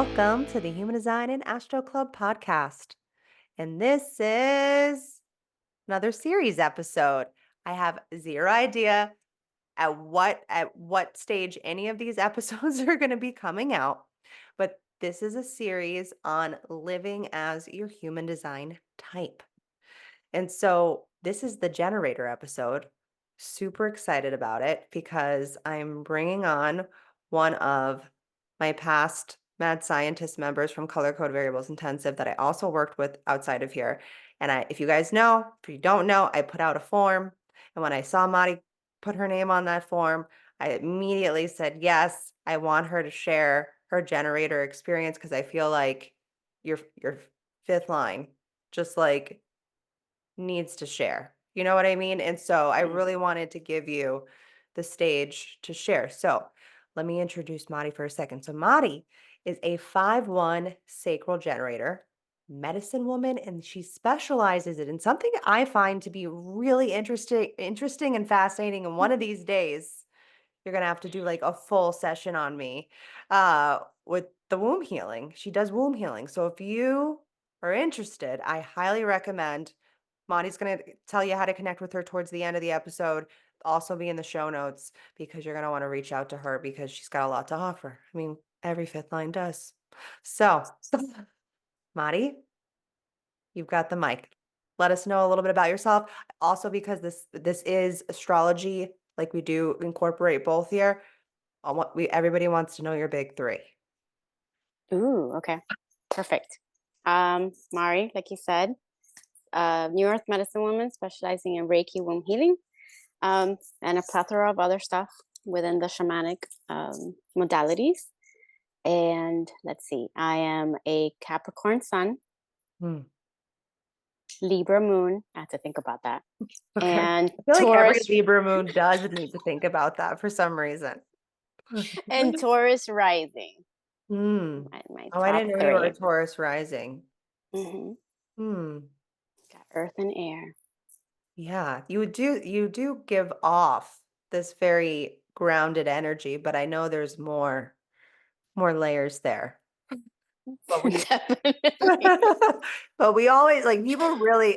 Welcome to the Human Design and Astro Club podcast. And this is another series episode. I have zero idea at what stage any of these episodes are going to be coming out, but this is a series on living as your human design type. And so this is the generator episode. Super excited about it because I'm bringing on one of my past mad scientist members from Color Code Variables Intensive that I also worked with outside of here. And if you guys know, if you don't know, I put out a form. And when I saw Madi put her name on that form, I immediately said, yes, I want her to share her generator experience because I feel like your fifth line, just like needs to share. You know what I mean? And so I Mm. really wanted to give you the stage to share. So let me introduce Madi for a second. So Madi is a 5-1 sacral generator, medicine woman, and she specializes in something I find to be really interesting and fascinating. And one of these days, you're gonna have to do like a full session on me with the womb healing. She does womb healing. So if you are interested, I highly recommend. Monty's gonna tell you how to connect with her towards the end of the episode. Also be in the show notes because you're gonna want to reach out to her because she's got a lot to offer. I mean, every fifth line does. So, Marty, you've got the mic. Let us know a little bit about yourself. Also, because this is astrology, like we do incorporate both here. Everybody wants to know your big three. Ooh, okay. Perfect. Mari, like you said, New Earth medicine woman specializing in Reiki womb healing, and a plethora of other stuff within the shamanic modalities. And let's see, I am a Capricorn sun, Hmm. Libra moon. I have to think about that. Okay. And I feel like every Taurus Libra moon does need to think about that for some reason. and Taurus rising. Hmm. My Oh, I top didn't know you were a three. Taurus rising. Hmm. Hmm. Got Earth and air. Yeah, you do give off this very grounded energy, but I know there's more layers there. But we Definitely. but we always like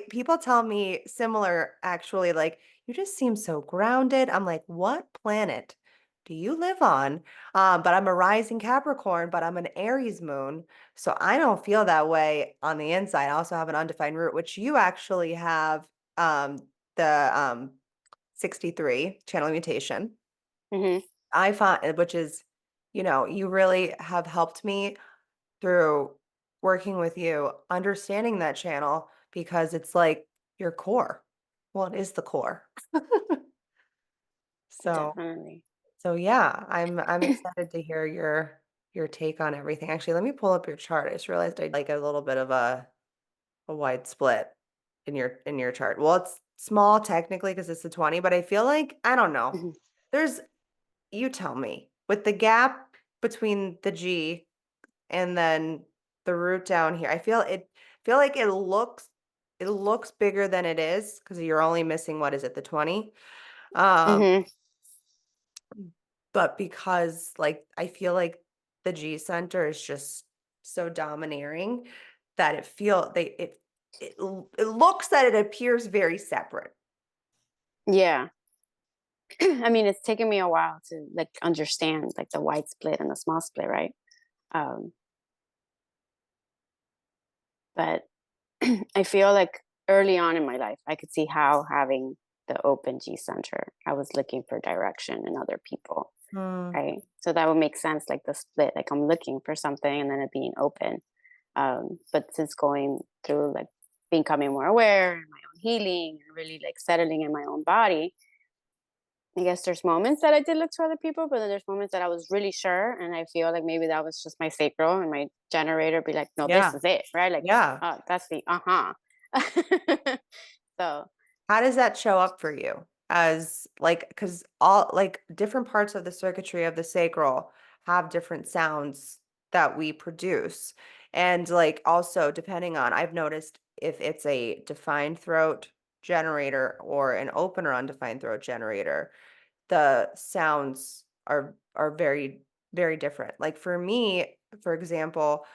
people tell me similar actually like you just seem so grounded. I'm like, "What planet do you live on?" But I'm a rising Capricorn, but I'm an Aries moon, so I don't feel that way on the inside. I also have an undefined root, which you actually have um the 63 channel mutation. Hmm. I find which is, you really have helped me through working with you, understanding that channel because it's like your core. Well, it is the core. So Definitely. so yeah, I'm excited to hear your take on everything. Actually, let me pull up your chart. I just realized I like a little bit of a wide split in your chart. Well, it's small technically because it's a 20, but I feel like I don't know. Mhm. There's You tell me. With the gap between the G and then the root down here, feel like it looks bigger than it is because you're only missing, what is it, the 20? Um, Mhm. but because like I feel like the G center is just so domineering that it looks that it appears very separate. Yeah. I mean, it's taken me a while to like understand like the wide split and the small split, right? Um, but I feel like early on in my life, I could see how having the open G center, I was looking for direction in other people, Hmm. right? So that would make sense, like the split, like I'm looking for something and then it being open. But since going through like becoming more aware and my own healing and really like settling in my own body, I guess there's moments that I did look to other people, but then there's moments that I was really sure, and I feel like maybe that was just my sacral and my generator be like, "No, this Yeah. is it," right? Like, Yeah. that's the So, How does that show up for you? As like, because all like different parts of the circuitry of the sacral have different sounds that we produce. And like also depending on, I've noticed if it's a defined throat generator or an open or undefined throat generator, the sounds are very, very different. Like for me, For example,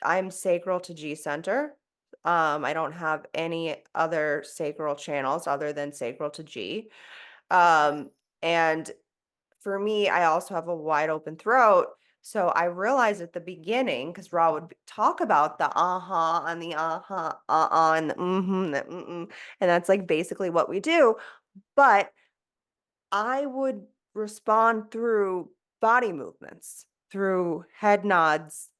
I'm sacral to G center. I don't have any other sacral channels other than sacral to G. Um, and for me, I also have a wide open throat. So I realized at the beginning, because Ra would talk about the uh-huh and the uh-huh, and the mm-hmm, the mm-mm, and that's like basically what we do. But I would respond through body movements, through head nods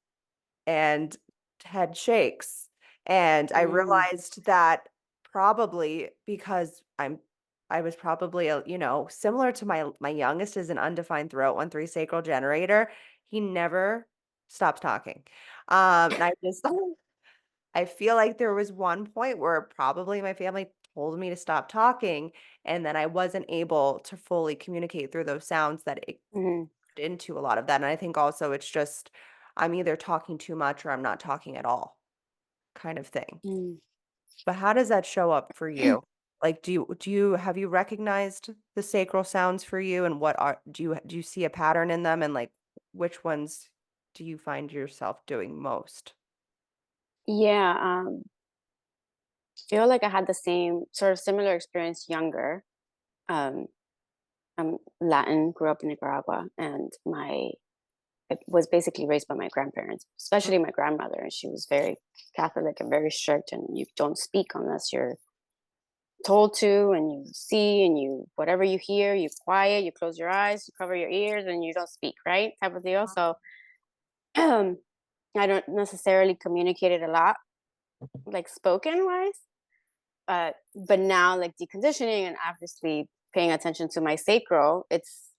and head shakes. And I Mm, realized that probably because I was probably similar to my youngest is an undefined throat 1-3 sacral generator. He never stops talking. And I just I feel like there was one point where probably my family told me to stop talking, and then I wasn't able to fully communicate through those sounds that it mhm, into a lot of that. And I think also it's just I'm either talking too much or I'm not talking at all kind of thing. mm. But how does that show up for you? Like, do you have you recognized the sacral sounds for you, and what are do you see a pattern in them, and like which ones do you find yourself doing most? Yeah, feel like I had the same sort of similar experience younger. Um, I'm Latin, grew up in Nicaragua, and my I was basically raised by my grandparents, especially my grandmother, and she was very Catholic and very strict. And you don't speak unless you're told to, and you see, and you whatever you hear, you quiet, you close your eyes, you cover your ears, and you don't speak, right? Type of deal. So I don't necessarily communicate it a lot, like spoken wise. But now, like deconditioning and obviously paying attention to my sacral, it's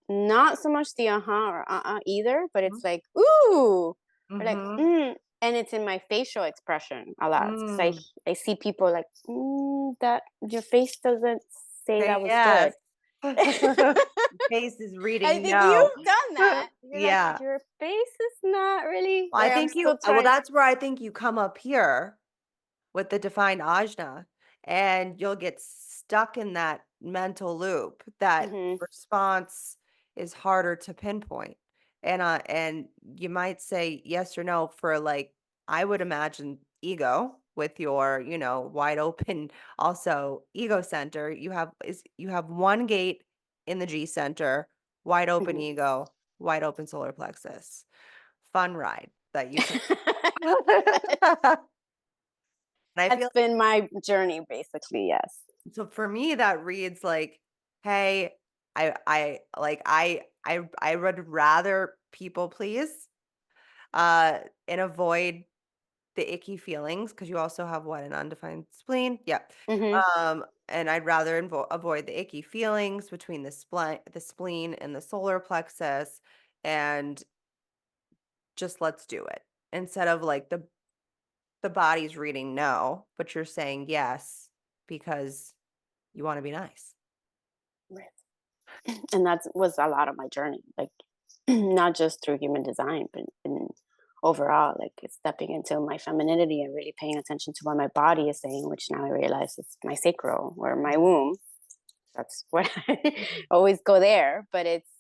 not so much the uh-huh or either, but it's like ooh, or like Mhm. and it's in my facial expression a lot because Mm. I see people like that your face doesn't say Say that was good. yes. Face is I reading think no. you've done that. You're like Yeah. your face is not really Well, I like I'm think you still well, trying. that's where I think you come up here with the defined ajna, and you'll get stuck in that mental loop. That Hmm. response is harder to pinpoint. And you might say yes or no for like I would imagine ego with your, wide open also ego center. You have one gate in the G center, wide open Hmm. ego, wide open solar plexus. Fun ride that you took. And I That's feel been my journey, basically. Yes. so for me that reads like, "Hey, I would rather people please, and avoid the icky feelings because you also have what, an undefined spleen? Yeah. Hmm. And I'd rather avoid the icky feelings between the spleen and the solar plexus, and just let's do it. Instead of like the body's reading no, but you're saying yes because you want to be nice. Right. And that was a lot of my journey, like not just through human design, but in overall, like it's stepping into my femininity and really paying attention to what my body is saying, which now I realize is my sacral or my womb. That's what I always go there, but it's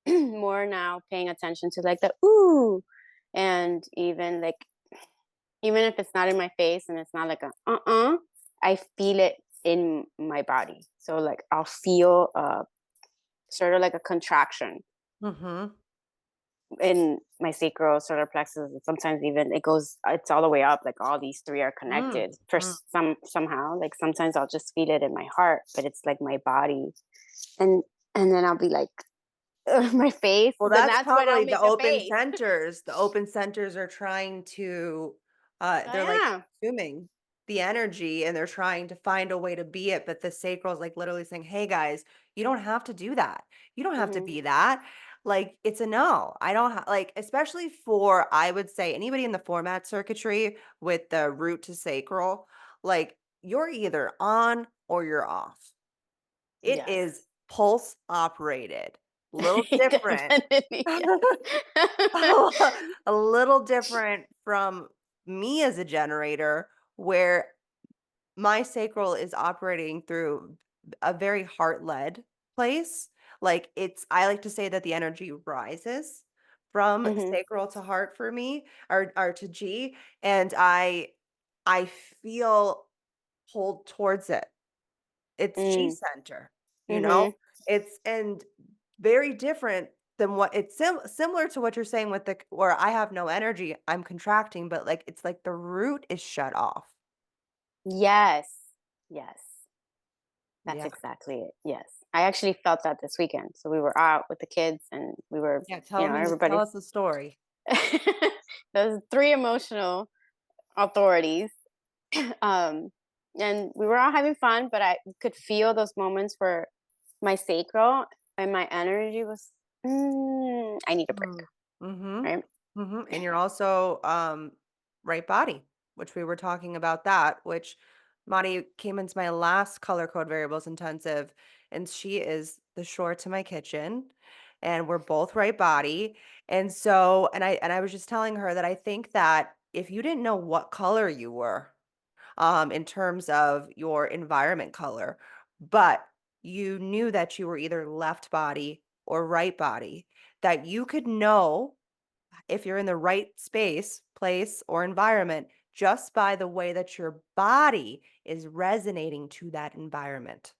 more now paying attention to like the ooh, and even like even if it's not in my face and it's not like a I feel it in my body. So like I'll feel sort of like a contraction Mhm. in my sacral solar plexus, and sometimes even it's all the way up, like all these three are Mm, connected for mm. somehow, like sometimes I'll just feel it in my heart, but it's like my body. And and then I'll be like my face, Well, then that's that's when I'll probably the make a open face. centers. The open centers are trying to, Oh they're like yeah. consuming the energy and they're trying to find a way to be it. But the sacral is like literally saying, hey guys, you don't have to do that. You don't have to Hmm. be that. Like it's a no. I don't like, especially for, I would say, anybody in the format circuitry with the root to sacral, like you're either on or you're off. It Yes. is pulse operated. Little different. Definitely, yes. A little different from me as a generator, where my sacral is operating through a very heart led place. Like I like to say that the energy rises from Mhm. sacral to heart for me, or to G, and I feel pulled towards it. It's G Mm. center, you know? Mhm. It's and very different than what it's similar to what you're saying with the where I have no energy, I'm contracting, but, like, it's like the root is shut off. Yes. Yes. That's Yeah. exactly it. Yes. I actually felt that this weekend. So we were out with the kids and we were, Yeah, tell everybody. us the story. Those three emotional authorities. um, and we were all having fun, but I could feel those moments where my sacral and my energy was, I need a break, Mm. Mhm. right? Mhm, and you're also, right body, which we were talking about that, which Madi came into my last color code variables intensive, and she is the shore to my kitchen, and we're both right body, and so and I was just telling her that I think that if you didn't know what color you were, in terms of your environment color, but you knew that you were either left body or right body, that you could know if you're in the right space, place, or environment just by the way that your body is resonating to that environment.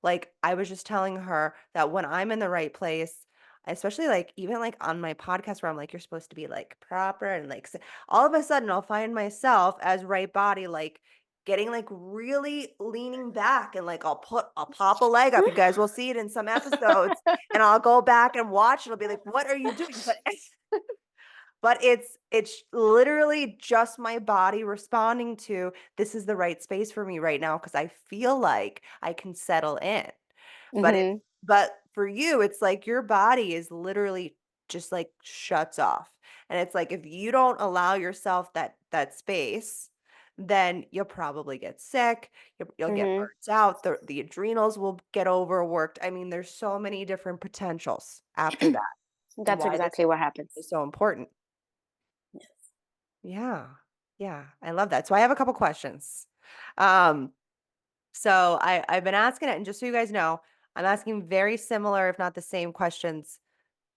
Like, I was just telling her that when I'm in the right place, especially like even like on my podcast where I'm like, you're supposed to be like proper and like all of a sudden I'll find myself as right body, like getting like really leaning back and like I'll pop a leg up. You guys will see it in some episodes and I'll go back and watch. It'll be like, what are you doing? But it's literally just my body responding to, "This is the right space for me right now because I feel like I can settle in." Hmm. But for you, it's like your body is literally just, like, shuts off, and it's like if you don't allow yourself that space, then you'll probably get sick, you'll get Hmm. burnt out, the adrenals will get overworked. I mean, there's so many different potentials after that, and That's why this exactly what happens. is so important. Yes. Yeah. Yeah, I love that. So I have a couple questions. Um, so I've been asking it, and just so you guys know, I'm asking very similar, if not the same questions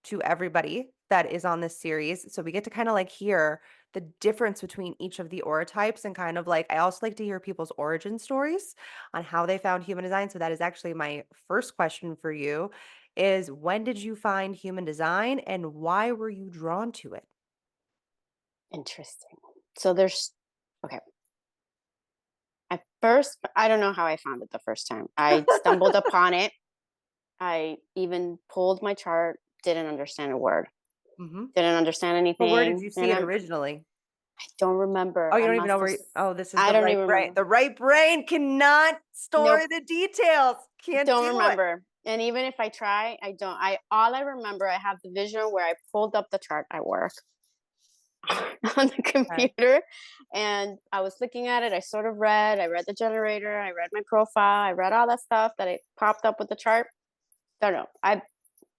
to everybody that is on this series. So we get to kind of like hear the difference between each of the aura types and kind of like I also like to hear people's origin stories on how they found human design. So that is actually my first question for you is when did you find human design and why were you drawn to it? Interesting. So there's, okay. At first, I don't know how I found it the first time. I stumbled upon it. I even pulled my chart, didn't understand a word, Mhm. didn't understand But where did you anything. see And it I originally? don't remember. Oh, you I don't even know must have, where oh, this is I the don't right even brain. remember. The right brain cannot Nope, store the details. Can't don't do it. remember. And even if I try, I don't. All I remember, I have the vision where I pulled up the chart at work on the Okay. computer and I was looking at it. I read the generator, I read my profile, I read all that stuff that it popped up with the chart. Don't know. I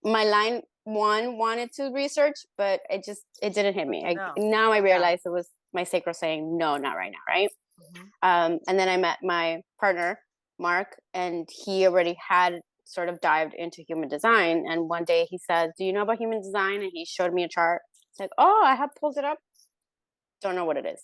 My line one wanted to research, but it didn't hit me. No. Now I Yeah. realize it was my sacral saying no, not right now, right? Mhm. And then I met my partner, Mark, and he already had sort of dived into human design. And one day he said, "Do you know about human design?" And he showed me a chart. It's like, "Oh, I have pulled it up. Don't know what it is."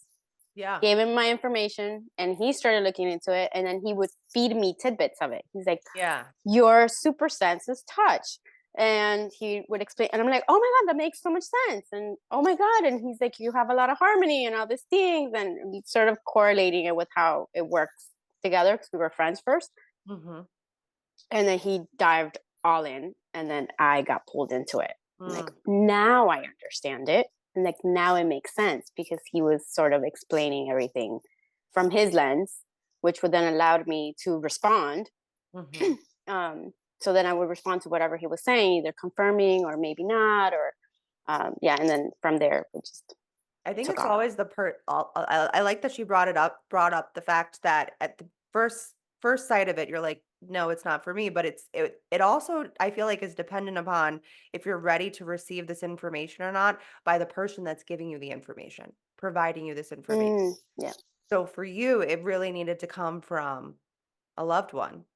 Yeah. Gave him my information, and he started looking into it. And then he would feed me tidbits of it. He's like, Yeah. "Your super sense is touch." And he would explain, and I'm like, "Oh my God, that makes so much sense." And oh my God. And he's like, "You have a lot of harmony and all these things." And we sort of correlating it with how it works together because we were friends first. Mhm. And then he dived all in, and then I got pulled into it. I'm like, Mm. now I understand it. And like, now it makes sense because he was sort of explaining everything from his lens, which would then allowed me to respond. Mhm. um, so then I would respond to whatever he was saying, either confirming or maybe not, or yeah. And then from there, it just I think took it's off. always the I like that she brought up the fact that at the first sight of it, you're like, "No, it's not for me," but it also, I feel like, is dependent upon if you're ready to receive this information or not by the person that's giving you the information, providing you this information. Yeah. So for you, it really needed to come from a loved one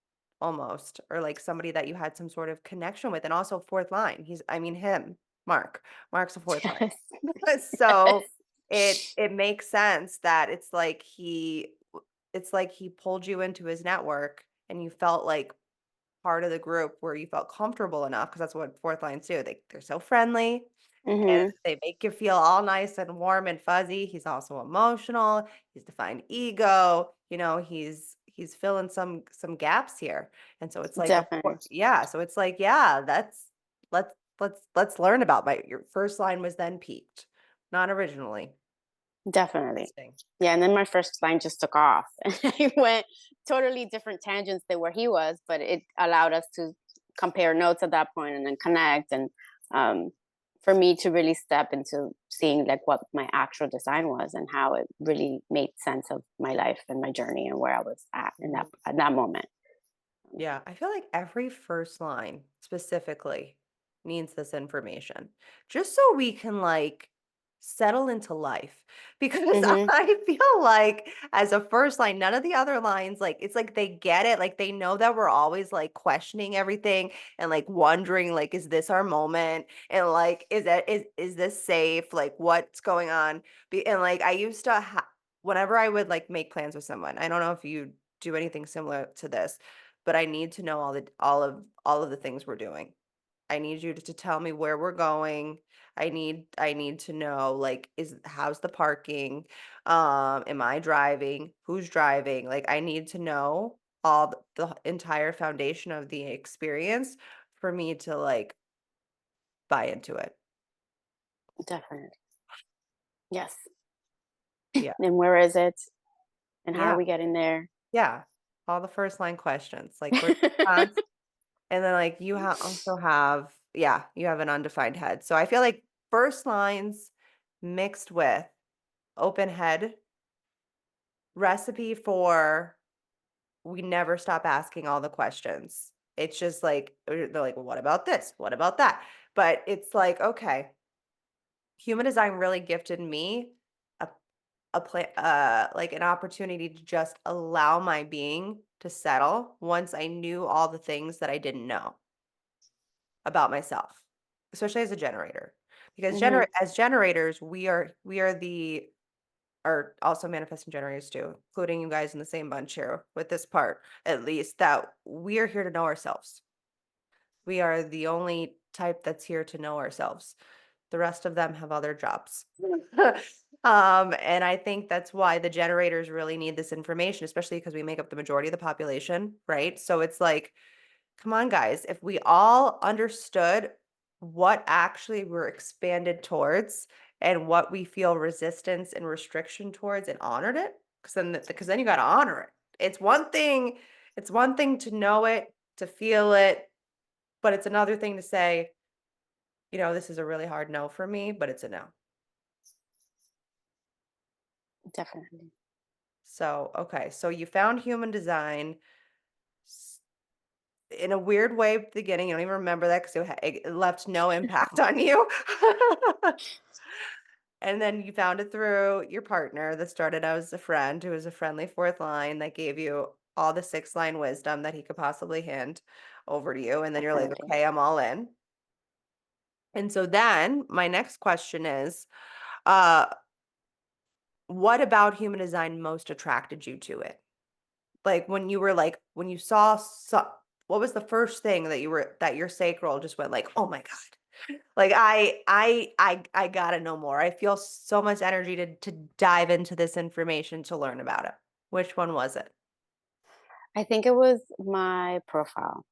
almost, or like somebody that you had some sort of connection with, and also fourth line. He's I mean him. Mark. Mark's a fourth line. Yes. So Yes. it makes sense that it's like he pulled you into his network and you felt like part of the group where you felt comfortable enough because that's what fourth lines do. They're so friendly and Mhm. they make you feel all nice and warm and fuzzy. He's also emotional. He's defined ego. He's filling some gaps here. And so it's like, of course, Definitely. yeah. So it's like, yeah, let's learn about your first line was then peaked, not originally. Definitely. Interesting. Yeah, and then my first line just took off. And I went totally different tangents than where he was, but it allowed us to compare notes at that point and then connect and um, for me to really step into seeing like what my actual design was and how it really made sense of my life and my journey and where I was at in that Mhm. at that moment. Yeah, I feel like every first line specifically needs this information just so we can like settle into life because Mhm. I feel like as a first line none of the other lines like it's like they get it like they know that we're always like questioning everything and like wondering like is this our moment and like is this safe like what's going on and like I used to whenever I would like make plans with someone I don't know if you do anything similar to this but I need to know all of the things we're doing. I need you to tell me where we're going. I need to know like is how's the parking? Am I driving? Who's driving? Like I need to know all the entire foundation of the experience for me to like buy into it. Definitely. Yes. Yeah. And where is it? And how are Yeah. we getting there? Yeah. All the first line questions. Like where's the response? And then, like, you also have yeah, you have an undefined head. So I feel like first lines mixed with open head, recipe for we never stop asking all the questions. It's just like they're like, "Well, what about this? What about that?" But it's like, okay, human design really gifted me a like an opportunity to just allow my being to settle once I knew all the things that I didn't know about myself, especially as a generator. Because Mhm. as generators, we are the are also manifesting generators too, including you guys in the same bunch here with this part, at least that we are here to know ourselves. We are the only type that's here to know ourselves. The rest of them have other jobs. And I think that's why the generators really need this information, especially because we make up the majority of the population, right? So it's like come on, guys. If we all understood what actually we're expanded towards and what we feel resistance and restriction towards and honored it, because then you got to honor it. It's one thing to know it, to feel it, but it's another thing to say, this is a really hard no for me, but it's a no. Definitely. So, okay. So you found human design s- in a weird way at the beginning. You don't even remember that because it left no impact on you. And then you found it through your partner that started out as a friend who was a friendly fourth line that gave you all the six line wisdom that he could possibly hand over to you. And then you're like, Definitely. okay, I'm all in. And so then my next question is, uh, what about human design most attracted you to it? Like when you what was the first thing that your sacral just went like, oh my God. Like I gotta know more. I feel so much energy to dive into this information to learn about it. Which one was it? I think it was my profile,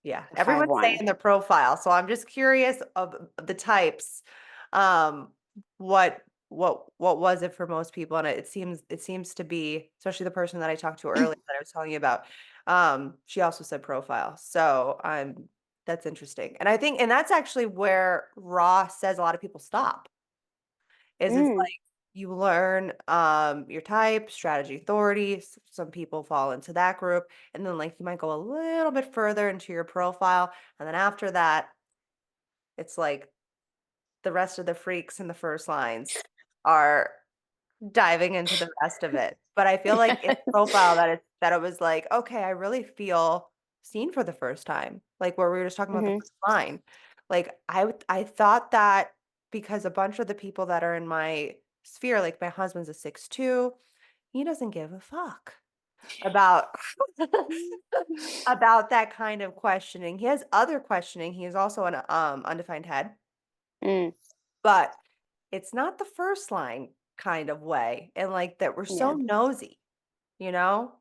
Yeah, the five everyone's one. saying the profile, so I'm just curious of the types. Um, what was it for most people? And it seems to be, especially the person that I talked to earlier that I was telling you about. She also said profile, so that's interesting. And I think, and that's actually where Raw says a lot of people stop. Is Mm, like you learn your type, strategy, authority. Some people fall into that group, and then like you might go a little bit further into your profile, and then after that, it's like the rest of the freaks in the first lines are diving into the rest of it. But I feel like it's yes. profile that it was like, okay, I really feel seen for the first time. Like where we were just talking about the Mhm. first line. Like, I thought that because a bunch of the people that are in my sphere, like my husband's a 6'2", he doesn't give a fuck about about that kind of questioning. He has other questioning. He is also an undefined head, Mm, but it's not the first line kind of way. And like that we're so yeah. nosy, you know?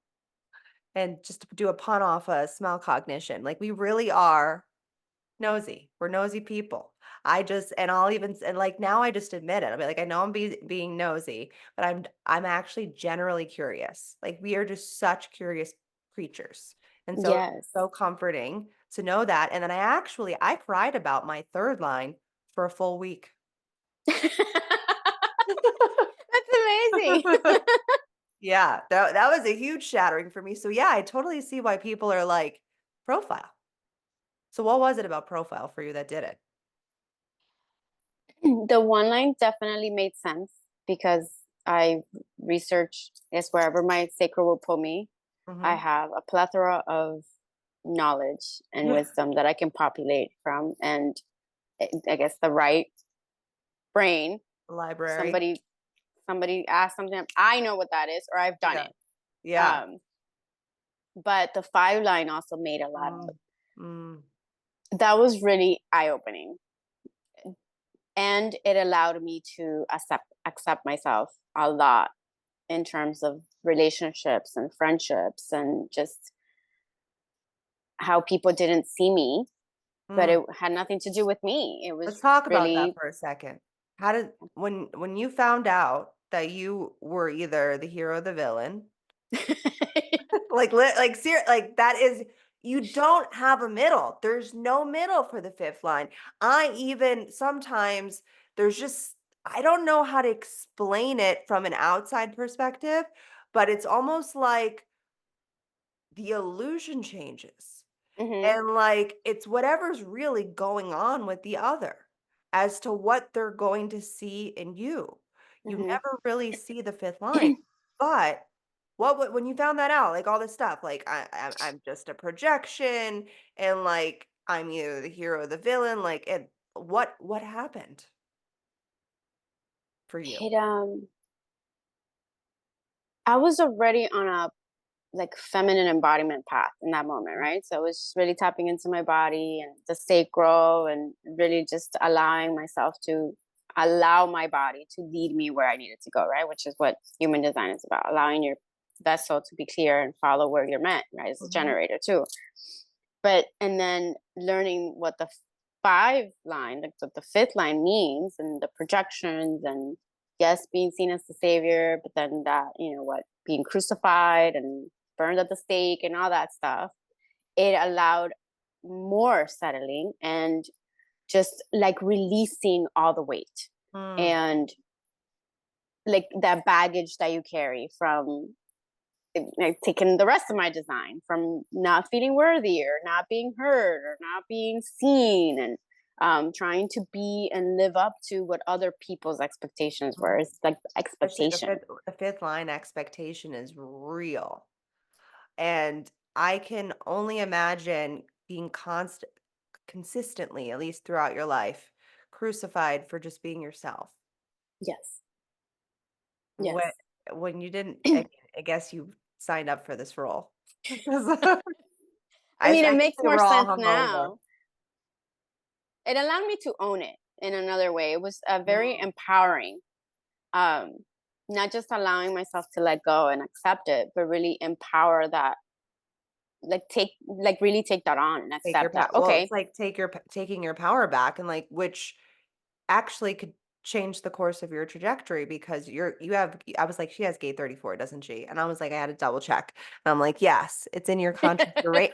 And just to do a pun off a smell cognition, like we really are nosy. We're nosy people. And I'll even and like now I just admit it. I'll be like, I know I'm being nosy, but I'm actually generally curious. Like we are just such curious creatures. And so it's Yes. so comforting to know that. And then I cried about my third line for a full week. That's amazing. Yeah, that was a huge shattering for me. So yeah, I totally see why people are like profile. So what was it about profile for you that did it? The one line definitely made sense because I researched is wherever my sacral will pull me. I Mhm. have a plethora of knowledge and Yeah. wisdom that I can populate from, and I guess the right brain. Library. Somebody asked something, I know what that is, or I've done Yeah. it. Yeah. Um, but the five line also made a lot of Mm. Mm. that was really eye opening, and it allowed me to accept myself a lot in terms of relationships and friendships and just how people didn't see me, but Mm. it had nothing to do with me. It Let's was talk about that really for a second. How did when you found out that you were either the hero or the villain, like that is you don't have a middle. There's no middle for the fifth line. I even sometimes there's just I don't know how to explain it from an outside perspective, but it's almost like the illusion changes. hmm And, like, it's whatever's really going on with the other as to what they're going to see in you. You hmm never really see the 5th line, but when you found that out, like, all this stuff, like, I'm just a projection, and, like, I'm either the hero or the villain, like, and what happened for you? it I was already on a like feminine embodiment path in that moment, right? So I was just really tapping into my body and the sacral and really just allowing myself to allow my body to lead me where I needed to go, right? Which is what human design is about, allowing your vessel to be clear and follow where you're meant, right? As a Mhm. generator too. But and then learning what the five line, like what the fifth line means and the projections and yes, being seen as the savior, but then that, what, being crucified and burned at the stake and all that stuff, it allowed more settling and just like releasing all the weight Mm. and like that baggage that you carry from like taking the rest of my design from not feeling worthy or not being heard or not being seen and trying to be and live up to what other people's expectations were. Mm. It's like Especially expectation. the 5th line expectation is real. And I can only imagine being consistently, at least throughout your life, crucified for just being yourself. Yes. When Yes. when you didn't, I I guess you signed up for this role. 'Cause mean, I it think makes we more were all sense hungover. now. It allowed me to own it in another way. It was very Mm, empowering. Um, Not just allowing myself to let go and accept it, but really empower that, like really take that on and take your accept pow that. well, it's Okay, like taking your power back and, like, which actually could change the course of your trajectory because you have I was like, "She has gate 34, doesn't she?" And I was like, I had to double check. And I'm like, "Yes, it's in your contract, you're right."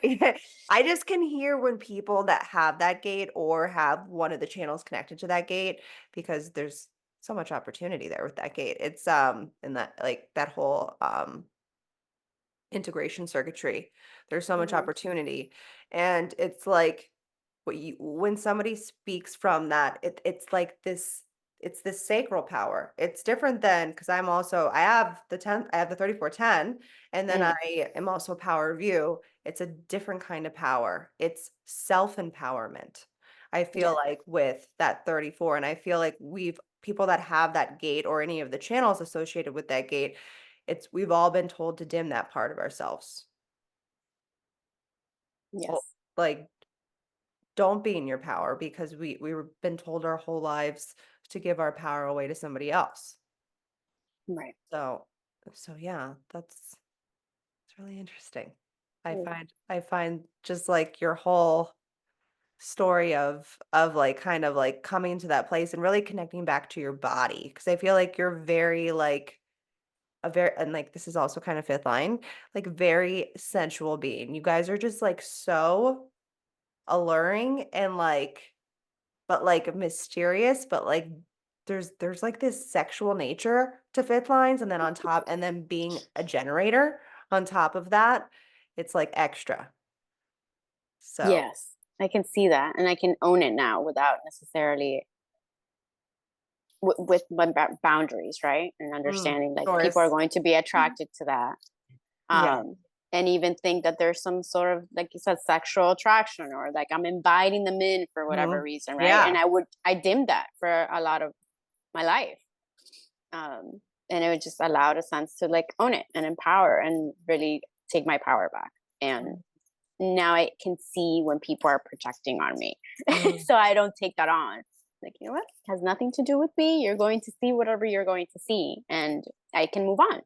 I just can hear when people that have that gate or have one of the channels connected to that gate because there's so much opportunity there with that gate. It's, and that like, that whole, integration circuitry. There's so much hmm opportunity. And it's like when somebody speaks from that, it's like it's this sacral power. It's different than because I have the 10, I have the 3410, and then Mm, I am also power view. It's a different kind of power. It's self-empowerment. I feel Yes. like with that 34, and I feel like people that have that gate or any of the channels associated with that gate, we've all been told to dim that part of ourselves. Well, Yes. like, don't be in your power because we were been told our whole lives to give our power away to somebody else. Right. So yeah, it's really interesting. Mm. I find just like your whole story of like kind of like coming to that place and really connecting back to your body because I feel like you're very like a very and like this is also kind of fifth line, like very sensual being. You guys are just like so alluring and like but like mysterious, but like there's like this sexual nature to fifth lines and then on top and then being a generator on top of that, it's like extra. So, Yes. I can see that, and I can own it now without necessarily with my boundaries, right? And understanding like people are Doris. going to be attracted to that. Yeah. Um, and even think that there's some sort of, like you said, sexual attraction, or like I'm inviting them in for whatever Mhm. reason, right? And Yeah. I dimmed that for a lot of my life. And it would just allow a sense to like own it and empower and really take my power back. And Mm, now I can see when people are projecting on me. mm. So I don't take that on. Like, you know what? It has nothing to do with me. You're going to see whatever you're going to see, and I can move on.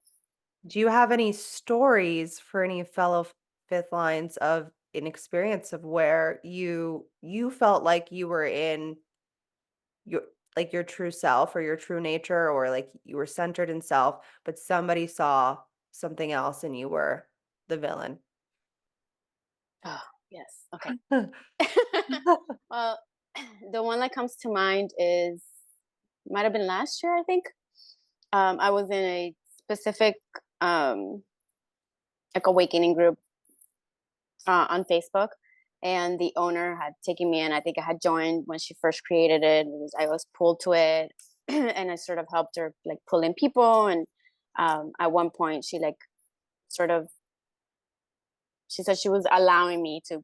Do you have any stories for any fellow fifth lines of an experience of where you felt like you were in your like your true self or your true nature or like you were centered in self, but somebody saw something else and you were the villain? Oh, yes. Okay. Well, the one that comes to mind is, might have been last year, I think. I was in a specific um, like awakening group on Facebook, and the owner had taken me in. I think I had joined when she first created it. I was pulled to it, and I sort of helped her like pull in people. And at one point, she like sort of she said she was allowing me to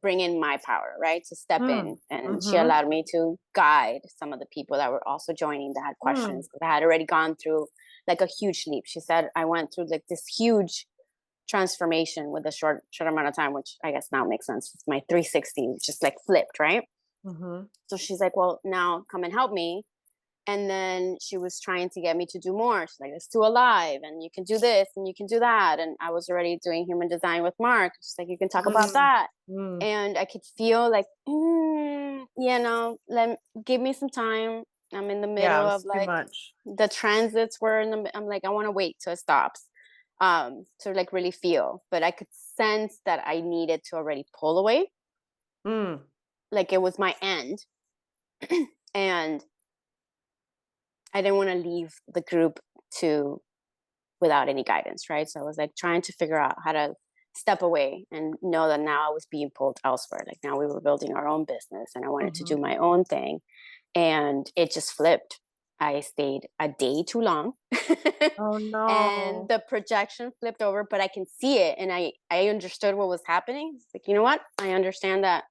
bring in my power, right? To step in. Mm. And she Mhm. allowed me to guide some of the people that were also joining that had Mm. questions, because I had already gone through like a huge leap. She said I went through like this huge transformation with a short amount of time, which I guess now makes sense. It's my 360 just like flipped, right? Mhm. So she's like, well, now come and help me. And then she was trying to get me to do more. She's like, let's do a live, and you can do this and you can do that. And I was already doing human design with Mark. She's like, you can talk about Mm. that. Mm. And I could feel like, give me some time. I'm in the middle Yeah, it of was too like much. the transits were in the, I'm like, I want to wait till it stops. To like really feel, but I could sense that I needed to already pull away. Mm. Like it was my end. And I didn't want to leave the group to without any guidance, right? So I was like trying to figure out how to step away and know that now I was being pulled elsewhere. Like now we were building our own business and I wanted to do Mhm. my own thing. And it just flipped. I stayed a day too long. Oh, And no. the projection flipped over, but I can see it, and I understood what was happening. It's like, you know what? I understand that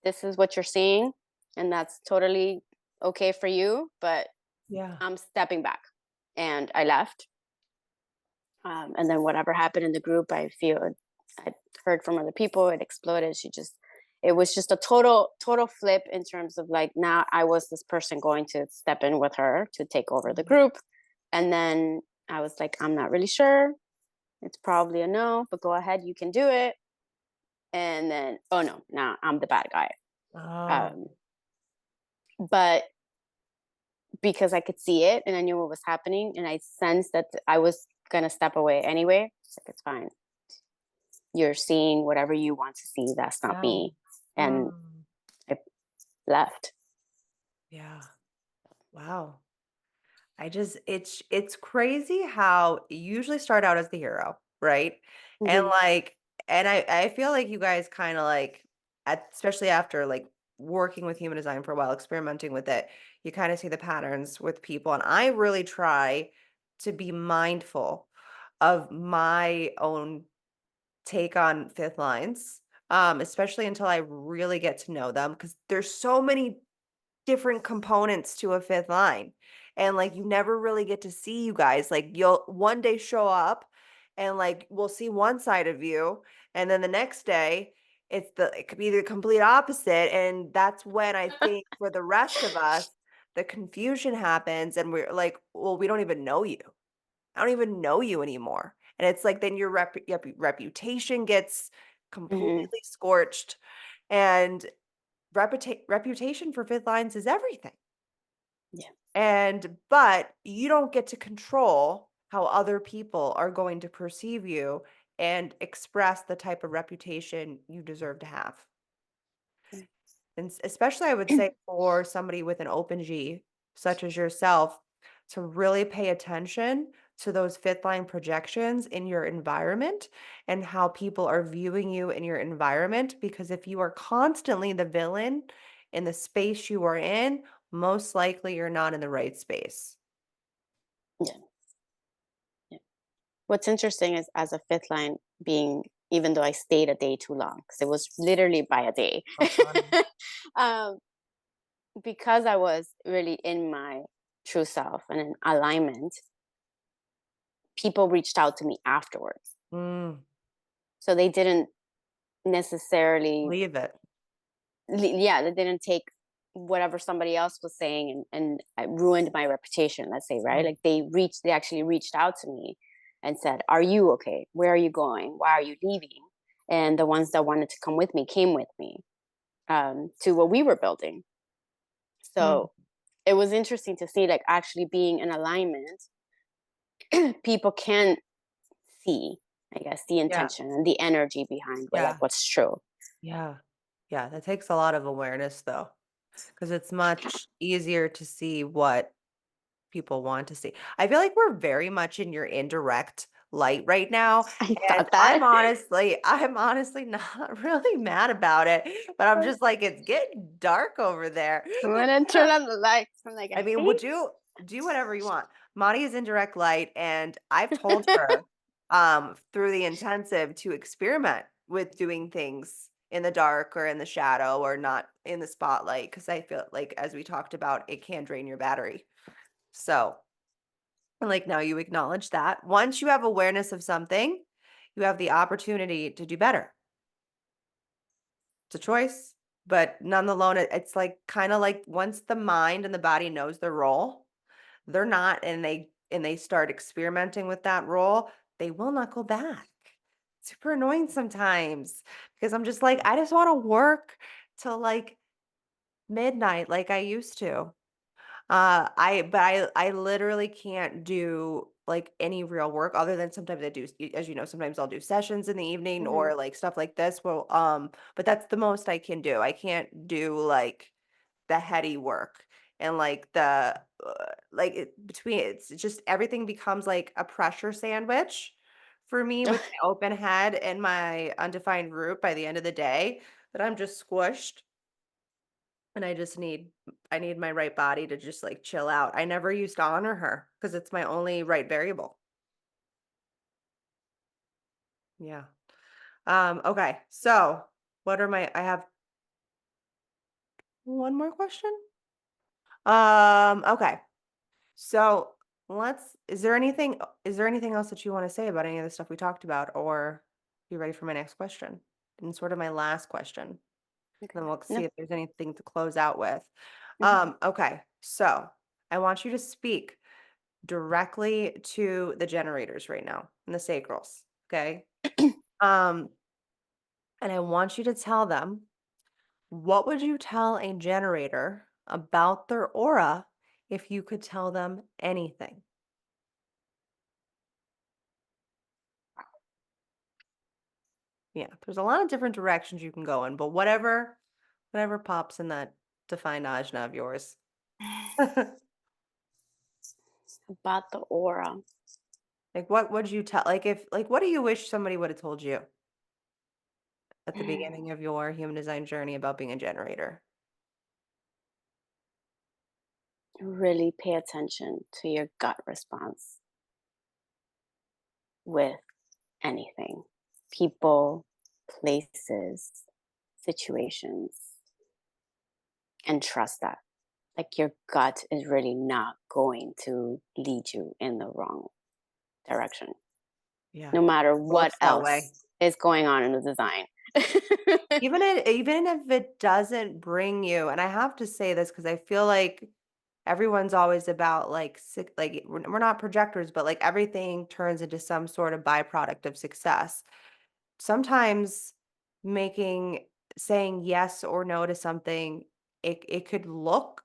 this is what you're seeing, and that's totally okay for you, but Yeah. I'm stepping back. And I left. And then whatever happened in the group, I heard from other people, it exploded. It was just a total flip in terms of like, now I was this person going to step in with her to take over the Mhm. group. And then I was like, I'm not really sure. It's probably a no, but go ahead, you can do it. And then, oh no, now I'm the bad guy. Oh, Um, but because I could see it and I knew what was happening, and I sensed that I was gonna step away anyway, it's like, it's fine. You're seeing whatever you want to see. That's not yeah. me. And Mm. I left. Yeah. Wow. It's crazy how you usually start out as the hero, right? And Hmm. like and I feel like you guys kind of like especially after like working with human design for a while, experimenting with it, you kind of see the patterns with people. And I really try to be mindful of my own take on fifth lines. especially until I really get to know them because there's so many different components to a fifth line. And like you never really get to see you guys. Like you'll one day show up and like we'll see one side of you. And then the next day it could be the complete opposite. And that's when I think for the rest of us, the confusion happens and we're like, well, we don't even know you. I don't even know you anymore. And it's like then your reputation gets Hmm. completely scorched. And reputation for fifth lines is everything. Yeah. But you don't get to control how other people are going to perceive you and express the type of reputation you deserve to have. Yeah. And especially, I would say for somebody with an open G, such as yourself, to really pay attention to those fifth line projections in your environment and how people are viewing you in your environment. Because if you are constantly the villain in the space you are in, most likely you're not in the right space. Yeah. Yeah. What's interesting is as a fifth line being, even though I stayed a day too long, because it was literally by a day, Oh, fun. um, because I was really in my true self and in alignment, people reached out to me afterwards. Mm, So they didn't necessarily, leave it. yeah, they didn't take whatever somebody else was saying and it ruined my reputation, let's say, right? Mm, Like they actually reached out to me and said, "Are you okay? Where are you going? Why are you leaving?" And the ones that wanted to come with me came with me to what we were building. mm, So it was interesting to see, like, actually being in alignment, people can see, I guess, the yeah, intention and the energy behind what, like, yeah, what's true. yeah, yeah. That takes a lot of awareness, though, because it's much easier to see what people want to see. I feel like we're very much in your indirect light right now, I and thought that. I'm honestly not really mad about it, but I'm just like, it's getting dark over there. I'm gonna turn on the lights. I'm like, I I mean, would think. you do whatever you want. Monty is in direct light, and I've told her through the intensive to experiment with doing things in the dark or in the shadow or not in the spotlight because I feel like as we talked about, it can drain your battery. So like now you acknowledge that. Once you have awareness of something, you have the opportunity to do better. It's a choice, but nonetheless, it's like kind of like once the mind and the body knows their role, they're not and they start experimenting with that role, they will not go back. Super annoying sometimes because I'm just like, I just want to work till like midnight like I used to. I literally can't do, like, any real work other than sometimes I do as you know, sometimes I'll do sessions in the evening Mhm. or, like, stuff like this. Well, but that's the most I can do. I can't do, like, the heady work and, like, it's just everything becomes like a pressure sandwich for me with my open head and my undefined root by the end of the day that I'm just squished. And I need my right body to just, like, chill out. I never used to honor her because it's my only right variable. Yeah. Okay, so what are my I have one more question? Okay. So let's is there anything else that you wanna say about any of the stuff we talked about, or you ready for my next question? And sort of my last question, then Okay. we'll see No. if there's anything to close out with. Mhm. Okay, so I want you to speak directly to the generators right now and the sacrals, okay? Um, and I want you to tell them what would you tell a generator about their aura if you could tell them anything? Yeah, there's a lot of different directions you can go in, but whatever pops in that defined ajna of yours. About the aura. Like what would you tell like if like what do you wish somebody would have told you at the beginning of your human design journey about being a generator? Really pay attention to your gut response with anything. People, places, situations, and trust that. Like your gut is really not going to lead you in the wrong direction, Yeah. no matter what Works that way. else is going on in the design. Even if it doesn't bring you, and I have to say this because I feel like everyone's always about like like we're not projectors, but like everything turns into some sort of byproduct of success. Sometimes making saying yes or no to something, it could look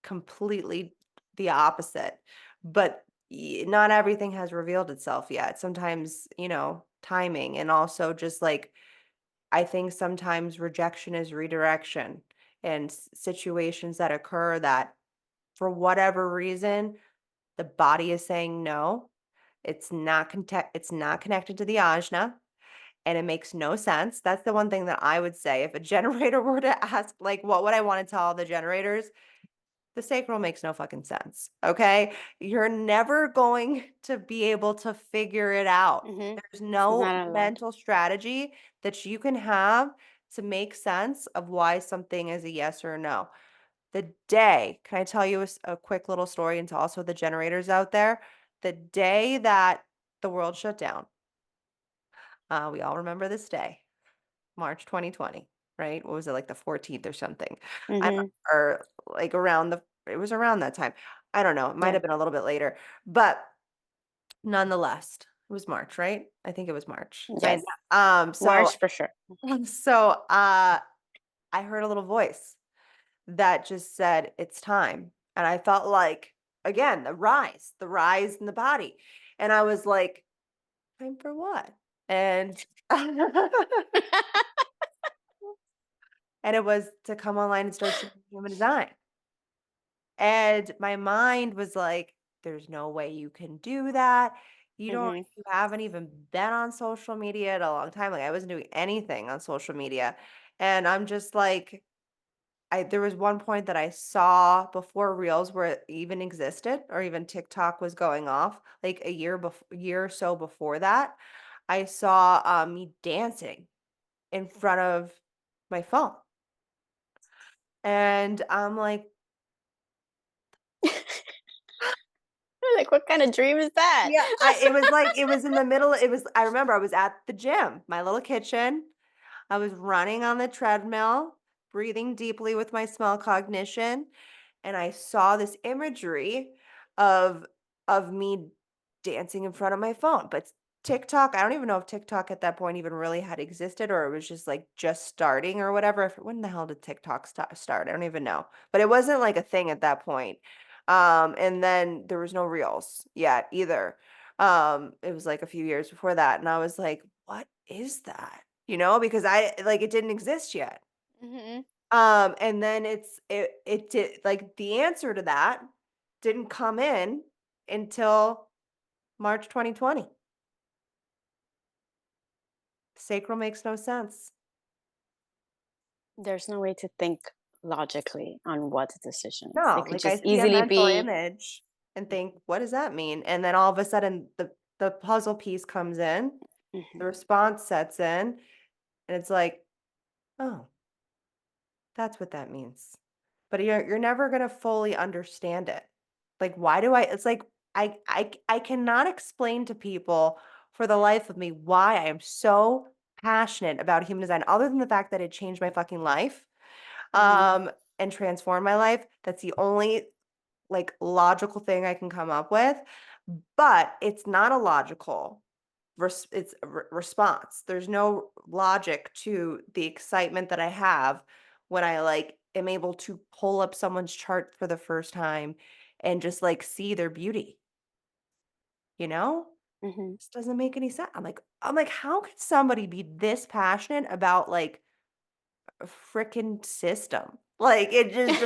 completely the opposite, but not everything has revealed itself yet. Sometimes, timing, and also just like I think sometimes rejection is redirection, and situations that occur that for whatever reason the body is saying no. It's not connected to the ajna, and it makes no sense. That's the one thing that I would say if a generator were to ask, like, what would I want to tell all the generators? The sacral makes no fucking sense. Okay. You're never going to be able to figure it out. Hmm. There's It's no not allowed. mental strategy that you can have to make sense of why something is a yes or a no. The day, can I tell you a quick little story, and to also the generators out there? The day that the world shut down, we all remember this day, March 2020, right? What was it, like the 14th or something? I don't, Hmm. or like it was around that time. I don't know. It might Yeah. have been a little bit later, but nonetheless, it was March, right? I think it was March. Yes. So, March for sure. so, I heard a little voice that just said, "It's time." And I felt like, again, the rise in the body. And I was like, "Time for what?" And and it was to come online and start shooting human design. And my mind was like, "There's no way you can do that. Hmm. You haven't even been on social media in a long time." Like I wasn't doing anything on social media. And I'm just like, there was one point that I saw before Reels where it even existed, or even TikTok was going off, like year or so before that. I saw me dancing in front of my phone. And I'm like, Like, what kind of dream is that? yeah, it was like it was in the middle. I remember I was at the gym, my little kitchen. I was running on the treadmill, breathing deeply with my smell cognition, and I saw this imagery of me dancing in front of my phone. But TikTok, I don't even know if TikTok at that point even really had existed, or it was just like just starting or whatever. When the hell did TikTok start? I don't even know. But it wasn't like a thing at that point. And then there was no reels yet either. It was like a few years before that, and I was like, what is that? Because I like it didn't exist yet. Hmm. And then it did, like, the answer to that didn't come in until March 2020. Sacral makes no sense. There's no way to think logically on what decisions. No, It could like, I just see a easily mental be. image and think, "What does that mean?" And then all of a sudden, the puzzle piece comes in, the Mhm. response sets in, and it's like, "Oh, that's what that means." But you're never gonna fully understand it. Like, why do I it's like, I cannot explain to people for the life of me why I am so passionate about human design, other than the fact that it changed my fucking life, Mhm. um, and transformed my life. That's the only, like, logical thing I can come up with, but it's not a logical it's a response. There's no logic to the excitement that I have when I, like, am able to pull up someone's chart for the first time and just, like, see their beauty, you know? Mhm. This doesn't make any sense. I'm like, "How could somebody be this passionate about, like, a frickin' system?" Like, it just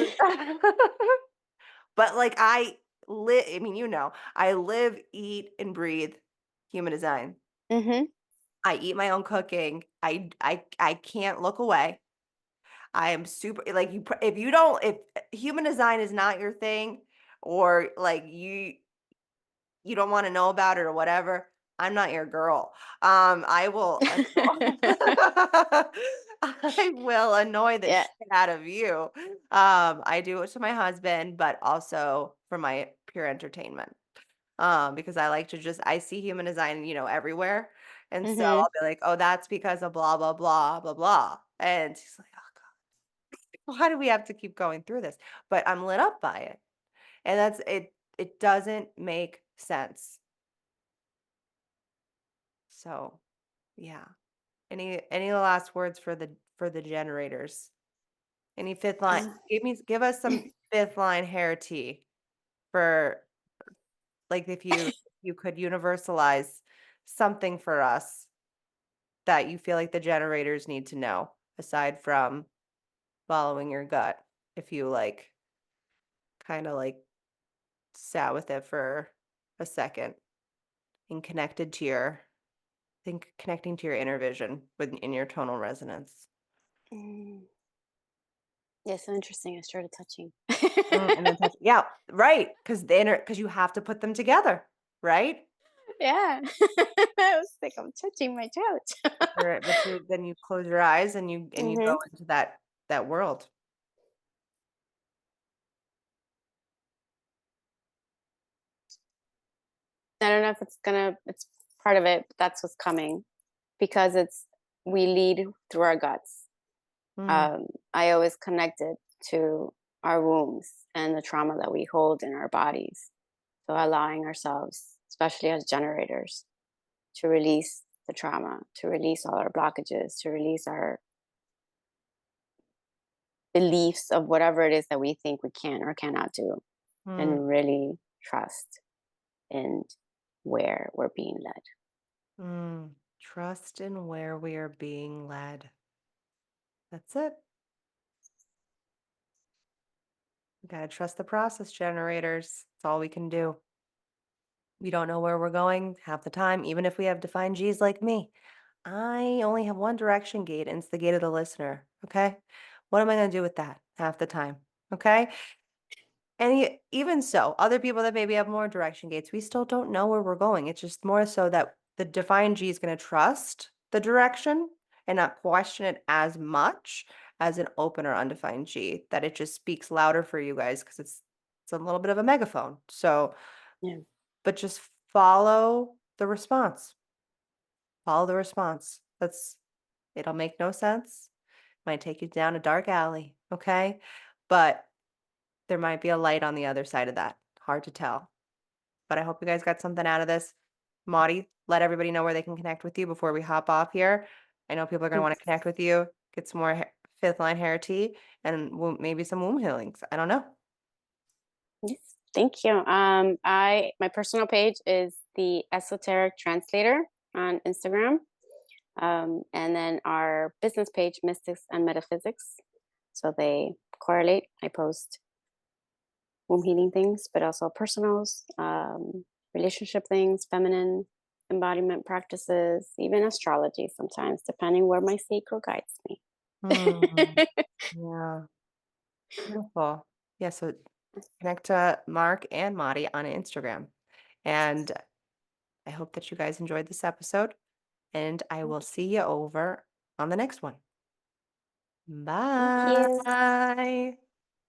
but, like, I mean, I live, eat, and breathe human design. Mhm. I eat my own cooking. I can't look away. I am super like if you don't if human design is not your thing, or like you don't want to know about it or whatever, I'm not your girl. I will I will annoy the Yeah. shit out of you. I do it to my husband, but also for my pure entertainment. Because I like to just I see human design, everywhere. And so Mhm. I'll be like, "Oh, that's because of blah blah blah blah blah." And he's like, "Oh God, why do we have to keep going through this?" But I'm lit up by it. And that's it it doesn't make sense. So, yeah. Any last words for the generators? Any fifth line Uh, give us some fifth line hair tea for like if you could universalize something for us that you feel like the generators need to know aside from following your gut. If you like kind of like sat with it for a second and connected to your think connecting to your inner vision in your tonal resonance. mm, yeah, so interesting. I started touching. And then touch yeah, right, because you have to put them together, right? Yeah. I was like, I'm touching my couch. But you then you close your eyes and you go Mhm. into that world. I don't know if it's part of it, but that's what's coming because we lead through our guts. Mm, Um, I always connect it to our wombs and the trauma that we hold in our bodies. So allowing ourselves, especially as generators, to release the trauma, to release all our blockages, to release our beliefs of whatever it is that we think we can or cannot do, mm, and really trust in where we're being led. mm. Trust in where we are being led. That's it. We gotta trust the process generators. That's all we can do. We don't know where we're going half the time, even if we have defined G's like me. I only have one direction gate, and it's the gate of the listener. Okay. What am I going to do with that half the time? Okay. And even so, other people that maybe have more direction gates, we still don't know where we're going. It's just more so that the defined G is going to trust the direction and not question it as much as an open or undefined G, that it just speaks louder for you guys because it's a little bit of a megaphone. So, Yeah. but just follow the response. Follow the response. It'll make no sense. Might take you down a dark alley, okay? But there might be a light on the other side of that. Hard to tell. But I hope you guys got something out of this. Maudie, let everybody know where they can connect with you before we hop off here. I know people are going to want to connect with you, get some more fifth line hair tea, and maybe some womb healings. I don't know. Yes. Thank you. I my personal page is the Esoteric Translator on Instagram, and then our business page, Mystics and Metaphysics. So they correlate. I post womb healing things, but also personals, relationship things, feminine embodiment practices, even astrology sometimes, depending where my sacral guides me. Hmm. Yeah. Beautiful. Yeah. So connect to Mark and Maudie on Instagram. And I hope that you guys enjoyed this episode, and I will see you over on the next one. Thank you. Bye.